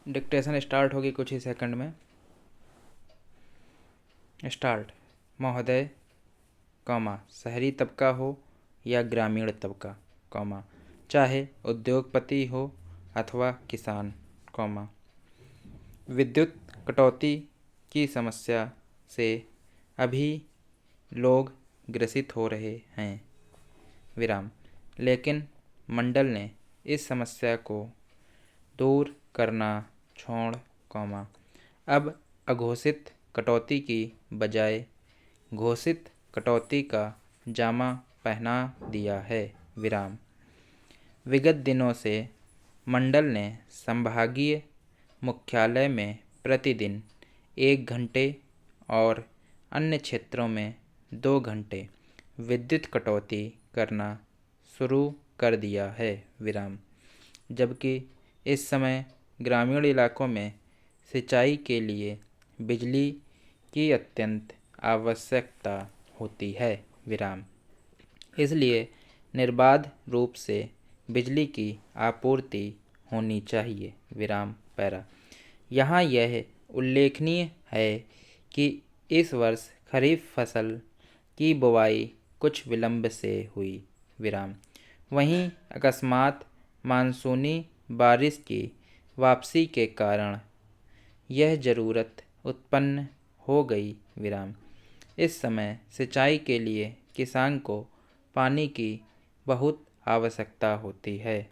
Dictation start होगी कुछ ही second में। स्टार्ट। महोदय, कॉमा, शहरी तबका हो या ग्रामीण तबका, कॉमा, चाहे उद्योगपति हो अथवा किसान, कॉमा, विद्युत कटौती की समस्या से अभी लोग ग्रसित हो रहे हैं, विराम, लेकिन मंडल ने इस समस्या को दूर करना छोड़, कॉमा, अब अघोषित कटौती की बजाय घोषित कटौती का जामा पहना दिया है, विराम। विगत दिनों से मंडल ने संभागीय मुख्यालय में प्रतिदिन 1 घंटे और अन्य क्षेत्रों में 2 घंटे विद्युत कटौती करना शुरू कर दिया है, विराम, जबकि इस समय ग्रामीण इलाकों में सिंचाई के लिए बिजली की अत्यंत आवश्यकता होती है, विराम। इसलिए निर्बाध रूप से बिजली की आपूर्ति होनी चाहिए, विराम, पैरा। यहाँ यह उल्लेखनीय है कि इस वर्ष खरीफ फसल की बुवाई कुछ विलंब से हुई, विराम। वहीं अकस्मात मानसूनी बारिश की वापसी के कारण यह ज़रूरत उत्पन्न हो गई, विराम। इस समय सिंचाई के लिए किसान को पानी की बहुत आवश्यकता होती है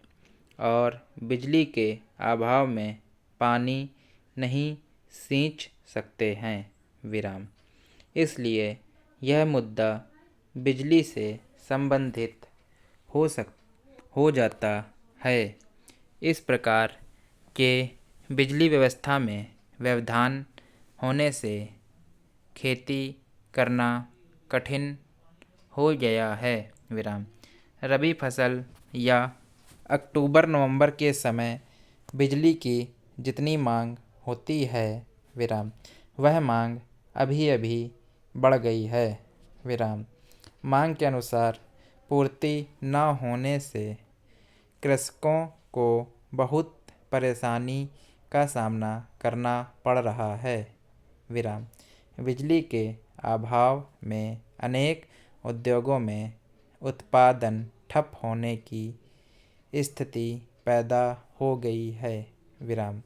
और बिजली के अभाव में पानी नहीं सींच सकते हैं, विराम। इसलिए यह मुद्दा बिजली से संबंधित हो जाता है। इस प्रकार के बिजली व्यवस्था में व्यवधान होने से खेती करना कठिन हो गया है, विराम। रबी फसल या अक्टूबर-नवंबर के समय बिजली की जितनी मांग होती है, विराम, वह मांग अभी-अभी बढ़ गई है, विराम। मांग के अनुसार पूर्ति न होने से कृषकों को बहुत परेशानी का सामना करना पड़ रहा है, विराम। बिजली के अभाव में अनेक उद्योगों में उत्पादन ठप होने की स्थिति पैदा हो गई है, विराम।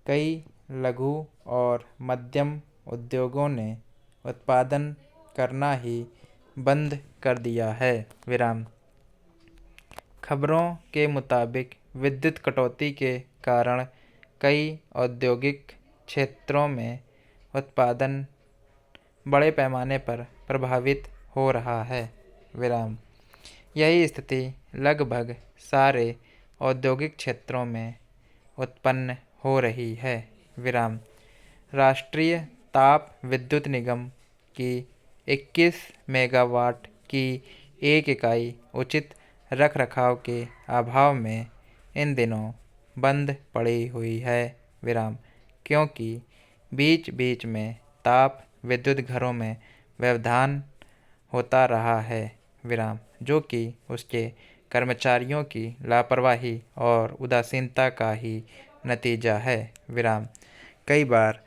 कई लघु और मध्यम उद्योगों ने उत्पादन करना ही बंद कर दिया है, विराम। खबरों के मुताबिक विद्युत कटौती के कारण कई औद्योगिक क्षेत्रों में उत्पादन बड़े पैमाने पर प्रभावित हो रहा है, विराम। यही स्थिति लगभग सारे औद्योगिक क्षेत्रों में उत्पन्न हो रही है, विराम। राष्ट्रीय ताप विद्युत निगम की 21 मेगावाट की एक इकाई उचित रखरखाव के अभाव में इन दिनों बंद पड़ी हुई है, विराम, क्योंकि बीच-बीच में ताप विद्युत घरों में व्यवधान होता रहा है, विराम, जो कि उसके कर्मचारियों की लापरवाही और उदासीनता का ही नतीजा है, विराम। कई बार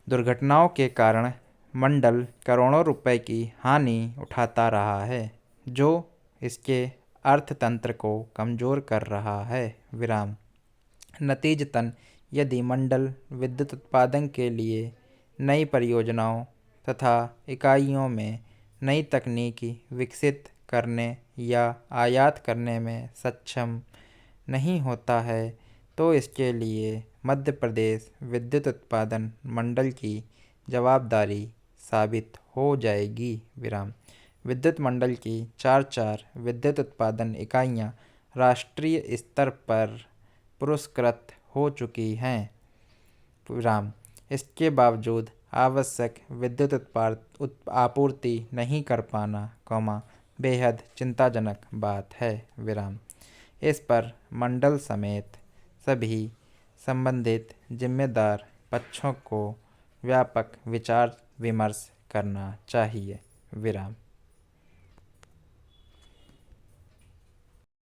दुर्घटनाओं के कारण मंडल करोड़ों रुपए की हानि उठाता रहा है, जो इसके अर्थतंत्र को कमज़ोर कर रहा है, विराम। नतीजतन यदि मंडल विद्युत उत्पादन के लिए नई परियोजनाओं तथा इकाइयों में नई तकनीकी विकसित करने या आयात करने में सक्षम नहीं होता है, तो इसके लिए मध्य प्रदेश विद्युत उत्पादन मंडल की जवाबदारी साबित हो जाएगी, विराम। विद्युत मंडल की 4 विद्युत उत्पादन इकाइयाँ राष्ट्रीय स्तर पर पुरस्कृत हो चुकी हैं, विराम। इसके बावजूद आवश्यक विद्युत आपूर्ति नहीं कर पाना, कॉमा, बेहद चिंताजनक बात है, विराम। इस पर मंडल समेत सभी संबंधित जिम्मेदार पक्षों को व्यापक विचार विमर्श करना चाहिए, विराम।